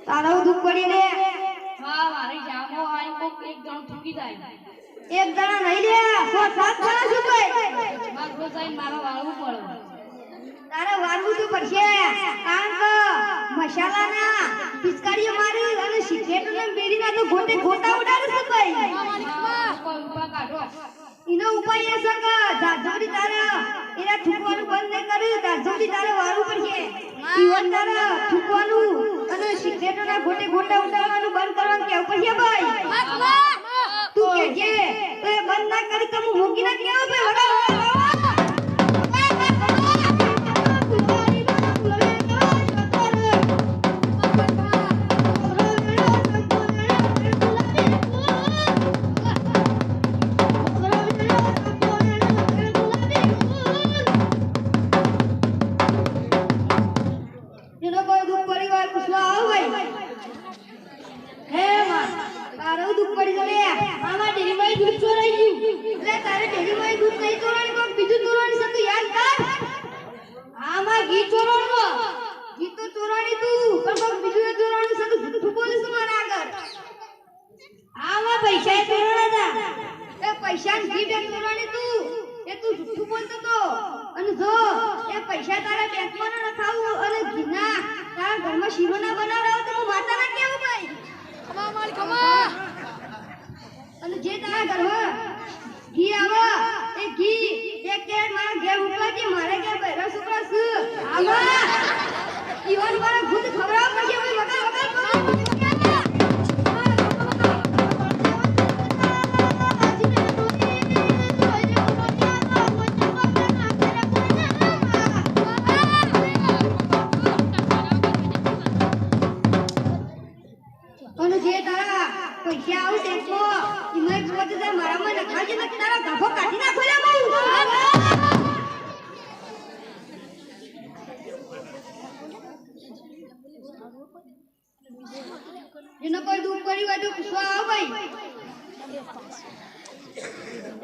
તારા દુખ પડી લે હા મારી જામો આઈ કોક એક જણ ઠુકી જાય એક જણા નહીં લે સો સાત જણા શું કઈ માર રોજ આઈને મારો વાળવું પડે તારે વાળવું તો પડશે કારણ કે મસાલાના પિચકારીઓ મારી અને સિગરેટ અને બેડીના તો ગોટે ગોટા ઉડાડે છે કઈ કોઈ ઉપા કાઢો એનો ઉપાય એ છે કે જાજોડી તારે એના ઠુકવાનું બંધ નહીં કર્યું જાજોડી તારે વાળવું પડશે ઈવન તારે ઠુકવાનું અને સિગરેટના ગોટે ગોટા ઉડાડવાનું બંધ કરવાનું કેવું પડશે ભાઈ તું કેજે તો એ બંધ ના કરી તો હું મૂકી ના કેવું ભાઈ વડા પૈસા ની બેંક ચોરાણી તું એ તું જૂઠું બોલતો તો અને જો એ પૈસા તારા બેંકમાં ન નખાવું અને ઘીના તારા ઘરમાં શીરો ના બનાવરાવ તો હું માતા ના કેવું ભાઈ ખમા મારી ખમા અને જે તારા ઘરમાં ઘી આવે એ ઘી એક કેર મારા ઘેર ઉકળાજી મારે ઘેર બૈરા છોકરા છે આવા ઈવન મારા ખુદ ખબરાવ પડશે ભાઈ વગર વગર પૈસા આવું દેખો ઇમે જોતે તે મારામાં નખાજે ને તારા ગાભો કાઢી નાખો લે બહુ એનો કોઈ દુખ પડી હોય તો પૂછવા આવ ભાઈ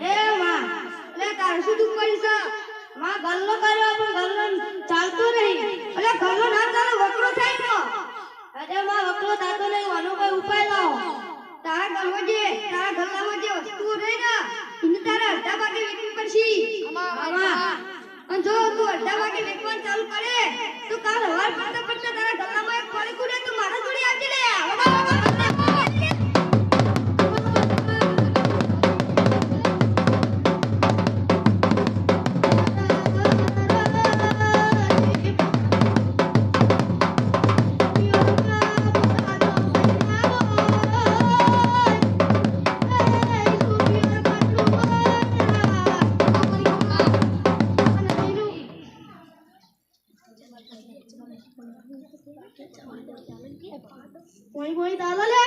એ માં લે તારે શું દુખ પડી છે માં ગલ્લો કર્યો પણ ગલ્લો ચાલતો નહીં અલે ગલ્લો ના ચાલે વકરો થાય તો અરે માં વકરો થાતો નહીં વાનો કોઈ ઉપાય લાવો તારા ગલ્લામાં જે વસ્તુઓ રહી ને એને તારા અડધા ભાગે વેચવી પડશે અને જો તું અડધા ભાગે વેચવાનું ચાલુ કરે તો કાલ હવાર પડતા પડતા તારા ગલ્લામાં એક ફળી કુડે તો મારા જોડે આવજે લે કોઈ દાદા લે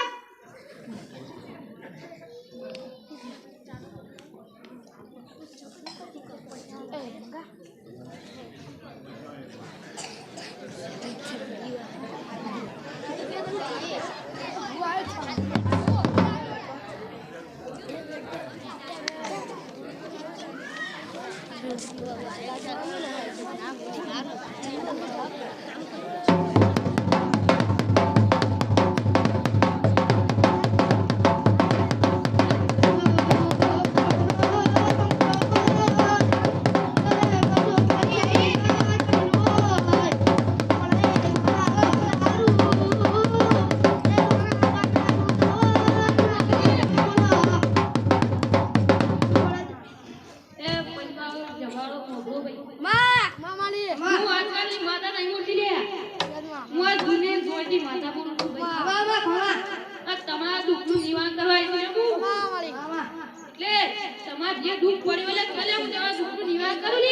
દુઃખ પડ્યું એટલે ભલે હું તમારા દુઃખનું નિવારણ કરું લે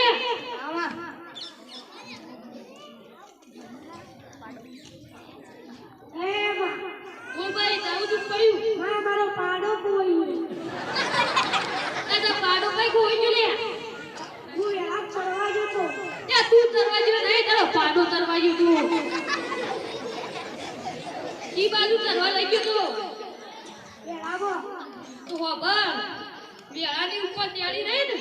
આમાં બોલ ભાઈ તારું દુઃખ પડ્યું મારો પાડો કોઈ તારા પાડો કઈ કોઈ ગયો લે હું આ ચડવા જતો ત્યાં તું તરવા જેવો નહીં તારો પાડો તરવા ગયો તું ઈ બાજુ તરવા લઈ ગયો તું બેરાવો તું ખબર બેડાની ઉપર તેડી રહી ને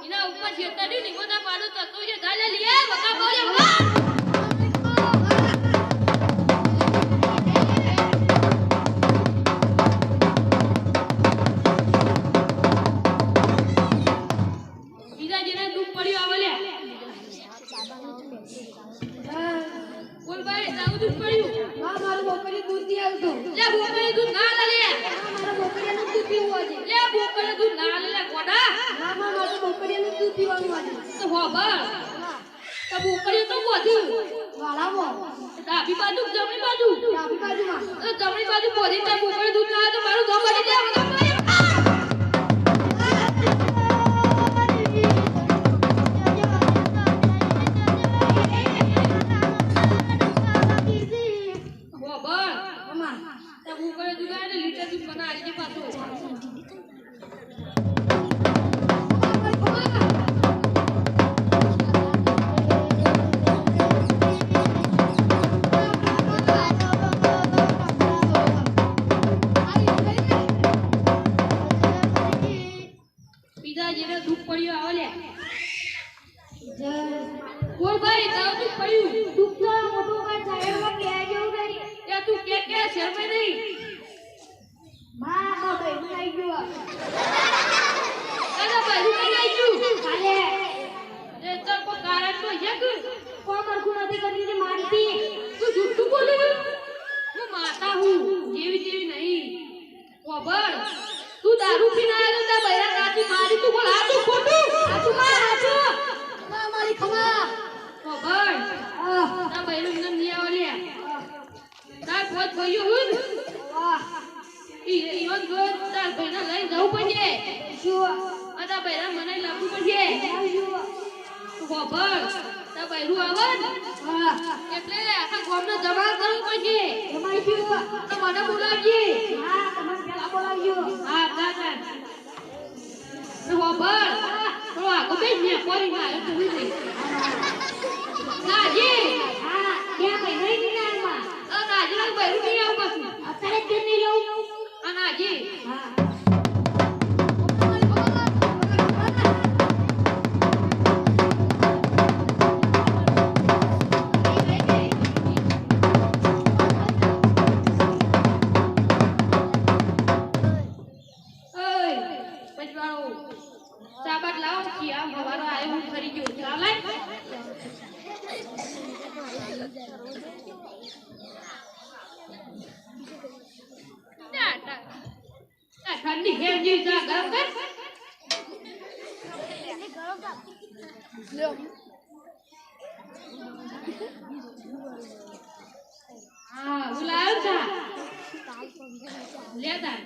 એના ઉપર છેતરી નિકોતા પાડો તરતો છે ગાલે લે વકા બોલે વકા બીજા જેને દુઃખ પડ્યું આવે લે બોલ ભાઈ તારું દુઃખ પડ્યું મારો બોકરી દૂધ દી આવતો લે બોકડી દૂધ ના લે મારો બોકરીનું દૂધ પીવું આજે લે બોકડી દૂધ ના લે કોડા મારો બોકરીનું દૂધ પીવાનું આજે તો ખબર તો બોકડી તો વધુ વાળાવો ડાબી બાજુ જમણી બાજુ ડાબી બાજુમાં તો જમણી બાજુ બોલી તે બોકડી દૂધ ના આવે તો મારું દમ કરી દે વગા બોલે ખબર અમા તો બોકડી દૂધ આવે ને લીટર દૂધ બના આલી દે પાછો બીજા જેને દુઃખ પડ્યું આવે લે બોલ ભાઈ તારું દુઃખ પડ્યું દુઃખ તો મોટું કઈ જાહેરમાં કે જેવું કરી એ તું કે શરમે નહીં માં ભાઈ થઈ ગયો કાકા ભાઈ કઈ ગયું કાલે એ તો કોઈ કારણ તો છે કે કોણ મરખું નથી કરતી તે મારતી તું જુઠ્ઠું બોલે હું માતા હું જેવી તેવી નહીં ખબર તું દારૂ પીને આવ્યો તા બૈરા કાચી મારી તું બોલ આ તું ખોટું આચું માર આચું માં મારી ખમા ખબર તા બૈરું ઇન્દમ ની આવે લે તાર પોત ભઈયો હું વાહ ઈવન જો તાર બૈરા લઈને જવું પડશે શું આ તા બૈરા મને લાવવું પડશે આવજો તું ખબર તા બૈરું આવે ને હા એટલે આખા ગામને જમા કરવું પડશે જમાઈ ગયો તો મને બોલાવજે હા તમારે પેલા બોલાવજો હા કાકા તો ખબર તો આગો બે ને કોરી ના આવ્યો તું નહીં નાજી હા ત્યાં કઈ નહીં નિરાળમાં આ નાજી ના બૈરું નહીં આવું પાછું અત્યારે જ નહીં લઉં આ નાજી હા ઓય પજવાળો સાબત લાવો કે આમ હવારો આવ્યો હું ફરી ગયો ચાલે ઠંડી ઘેર જેવી ચા ગરમ કર હા બોલાયો ચા લેતા